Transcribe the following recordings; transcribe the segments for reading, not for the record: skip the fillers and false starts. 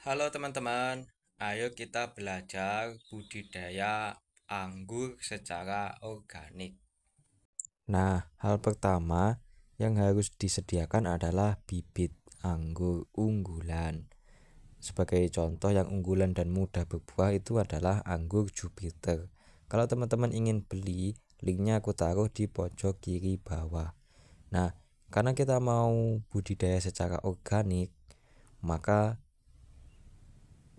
Halo teman-teman, ayo kita belajar budidaya anggur secara organik. Nah, hal pertama yang harus disediakan adalah bibit anggur unggulan. Sebagai contoh yang unggulan dan mudah berbuah itu adalah anggur Jupiter. Kalau teman-teman ingin beli, linknya aku taruh di pojok kiri bawah. Nah, karena kita mau budidaya secara organik, maka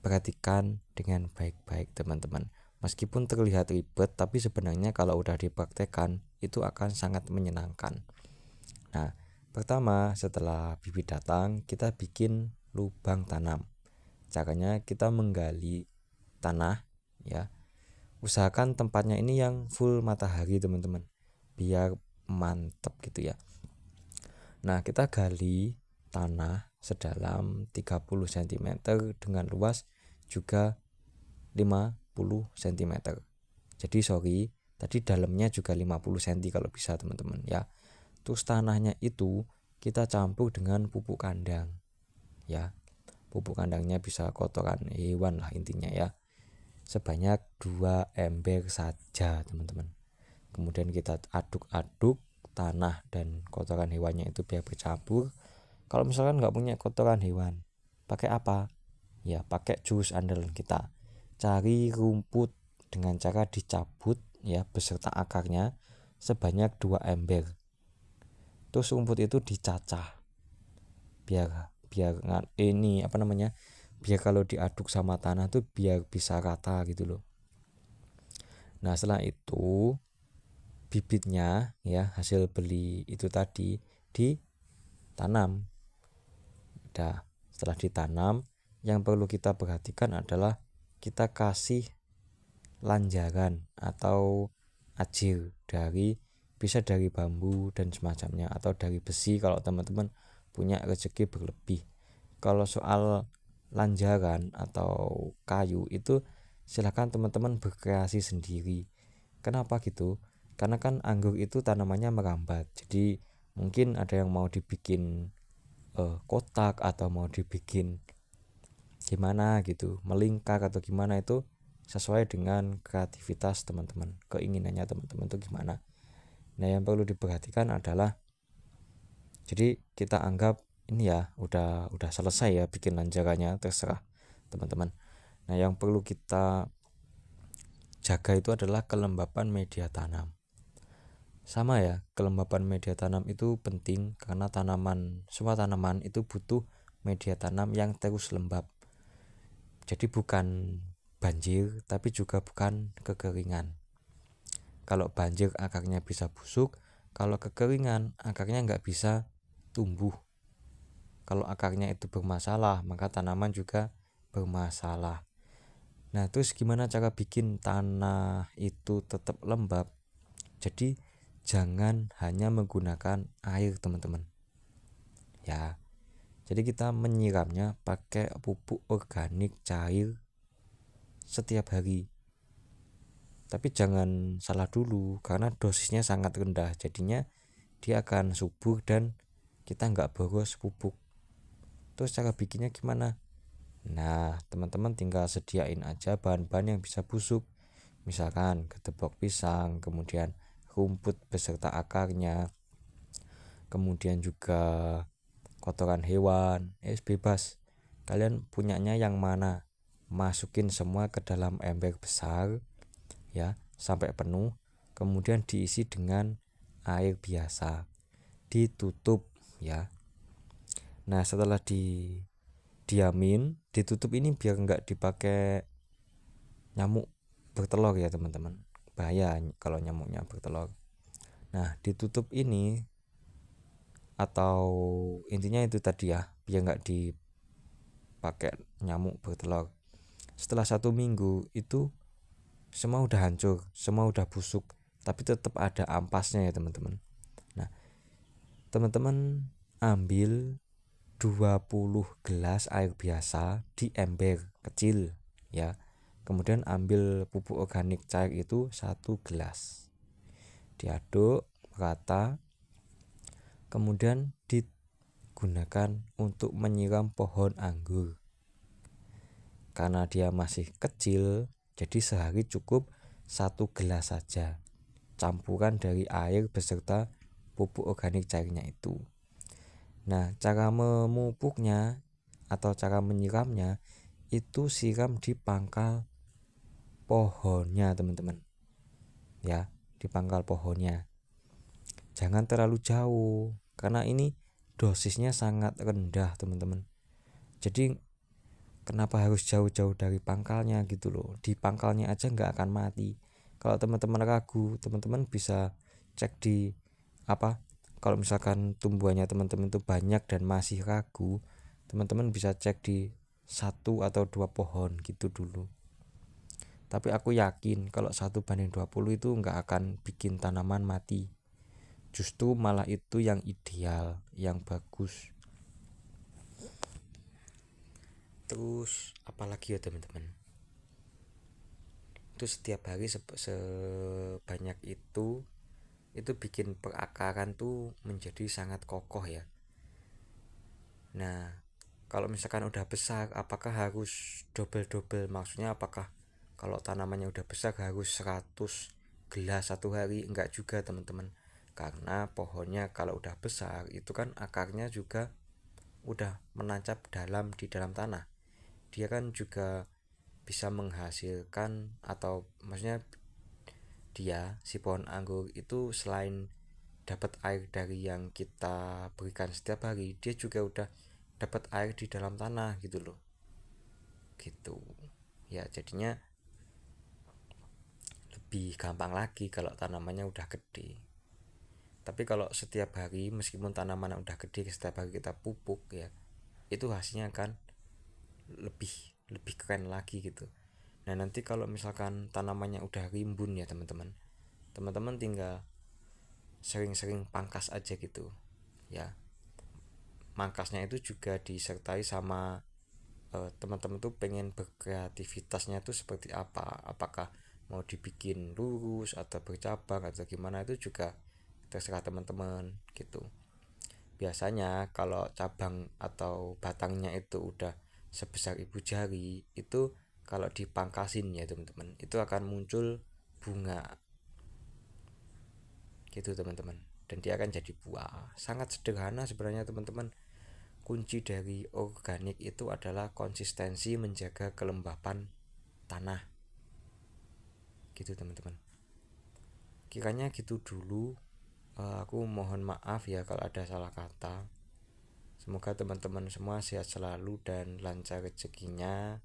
perhatikan dengan baik-baik teman-teman. Meskipun terlihat ribet, tapi sebenarnya kalau udah dipraktekkan itu akan sangat menyenangkan. Nah, pertama setelah bibit datang, kita bikin lubang tanam. Caranya kita menggali tanah ya. Usahakan tempatnya ini yang full matahari teman-teman, biar mantep gitu ya. Nah, kita gali tanah sedalam 30 cm dengan luas juga 50 cm. Jadi tadi dalamnya juga 50 cm kalau bisa teman-teman ya. Terus tanahnya itu kita campur dengan pupuk kandang ya. Pupuk kandangnya bisa kotoran hewan lah intinya ya. Sebanyak 2 ember saja teman-teman. Kemudian kita aduk-aduk tanah dan kotoran hewannya itu biar bercampur. Kalau misalkan nggak punya kotoran hewan, pakai apa? Ya pakai jurus andalan kita. Cari rumput dengan cara dicabut ya beserta akarnya sebanyak 2 ember. Terus rumput itu dicacah biar biar ini apa namanya? Biar kalau diaduk sama tanah tuh biar bisa rata gitu loh. Nah, setelah itu bibitnya ya hasil beli itu tadi ditanam. Nah, setelah ditanam yang perlu kita perhatikan adalah kita kasih lanjaran atau ajir bisa dari bambu dan semacamnya atau dari besi kalau teman-teman punya rezeki berlebih. Kalau soal lanjaran atau kayu itu silahkan teman-teman berkreasi sendiri. Kenapa gitu? Karena kan anggur itu tanamannya merambat. Jadi mungkin ada yang mau dibikin kotak atau mau dibikin gimana gitu, melingkar atau gimana itu sesuai dengan kreativitas teman-teman, keinginannya teman-teman itu gimana. Nah, yang perlu diperhatikan adalah jadi kita anggap ini ya udah selesai ya bikin lanjarannya, terserah teman-teman. Nah, yang perlu kita jaga itu adalah kelembapan media tanam. Sama ya, kelembapan media tanam itu penting karena semua tanaman itu butuh media tanam yang terus lembab. Jadi bukan banjir tapi juga bukan kekeringan. Kalau banjir akarnya bisa busuk, kalau kekeringan akarnya nggak bisa tumbuh. Kalau akarnya itu bermasalah maka tanaman juga bermasalah. Nah, terus gimana cara bikin tanah itu tetap lembab? Jadi jangan hanya menggunakan air teman-teman ya. Jadi kita menyiramnya pakai pupuk organik cair setiap hari. Tapi jangan salah dulu karena dosisnya sangat rendah, jadinya dia akan subur dan kita nggak boros pupuk. Terus cara bikinnya gimana? Nah, teman-teman tinggal sediain aja bahan-bahan yang bisa busuk. Misalkan ketepok pisang, kemudian rumput beserta akarnya, kemudian juga kotoran hewan, bebas. Kalian punyanya yang mana? Masukin semua ke dalam ember besar ya sampai penuh, kemudian diisi dengan air biasa, ditutup ya. Nah, setelah ditutup ini biar nggak dipakai nyamuk bertelur ya teman-teman, bahaya kalau nyamuknya bertelur. Nah, ditutup ini atau intinya itu tadi ya, biar nggak dipakai nyamuk bertelur. Setelah 1 minggu itu semua udah hancur, semua udah busuk, tapi tetap ada ampasnya ya teman-teman. Nah, teman-teman ambil 20 gelas air biasa di ember kecil ya. Kemudian ambil pupuk organik cair itu 1 gelas. Diaduk rata. Kemudian digunakan untuk menyiram pohon anggur. karena dia masih kecil, jadi sehari cukup 1 gelas saja campuran dari air beserta pupuk organik cairnya itu. Nah, cara memupuknya atau cara menyiramnya itu siram di pangkal pohonnya, teman-teman. Ya, di pangkal pohonnya. Jangan terlalu jauh karena ini dosisnya sangat rendah, teman-teman. Jadi kenapa harus jauh-jauh dari pangkalnya gitu loh? Di pangkalnya aja nggak akan mati. Kalau teman-teman ragu, teman-teman bisa cek di kalau misalkan tumbuhannya teman-teman itu banyak dan masih ragu, teman-teman bisa cek di 1 atau 2 pohon gitu dulu. Tapi aku yakin kalau 1:20 itu nggak akan bikin tanaman mati. Justru malah itu yang ideal, yang bagus. Terus apalagi ya teman-teman, itu setiap hari sebanyak itu bikin perakaran tuh menjadi sangat kokoh ya. Nah, kalau misalkan udah besar, apakah harus double-double? Maksudnya apakah kalau tanamannya udah besar harus 100 gelas 1 hari? Enggak juga teman-teman. Karena pohonnya kalau udah besar itu kan akarnya juga udah menancap di dalam tanah. Dia kan juga bisa menghasilkan, atau maksudnya si pohon anggur itu selain dapat air dari yang kita berikan setiap hari, dia juga udah dapat air di dalam tanah gitu loh. Gitu. Ya, jadinya lebih gampang lagi kalau tanamannya udah gede. Tapi kalau setiap hari meskipun tanaman udah gede, setiap hari kita pupuk ya, itu hasilnya kan lebih lebih keren lagi gitu. Nah, nanti kalau misalkan tanamannya udah rimbun ya teman-teman, teman-teman tinggal sering-sering pangkas aja gitu ya. Mangkasnya itu juga disertai sama teman-teman tuh pengen berkreativitasnya tuh seperti apa, apakah mau dibikin lurus atau bercabang atau gimana, itu juga terserah teman-teman gitu. Biasanya kalau cabang atau batangnya itu udah sebesar ibu jari, itu kalau dipangkasin ya teman-teman, itu akan muncul bunga gitu teman-teman, dan dia akan jadi buah. Sangat sederhana sebenarnya teman-teman. Kunci dari organik itu adalah konsistensi menjaga kelembapan tanah gitu teman-teman. Kiranya gitu dulu. Aku mohon maaf ya kalau ada salah kata. Semoga teman-teman semua sehat selalu dan lancar rezekinya.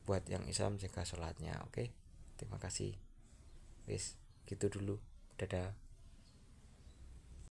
Buat yang Islam jaga sholatnya, oke? Terima kasih. Wis, gitu dulu. Dadah.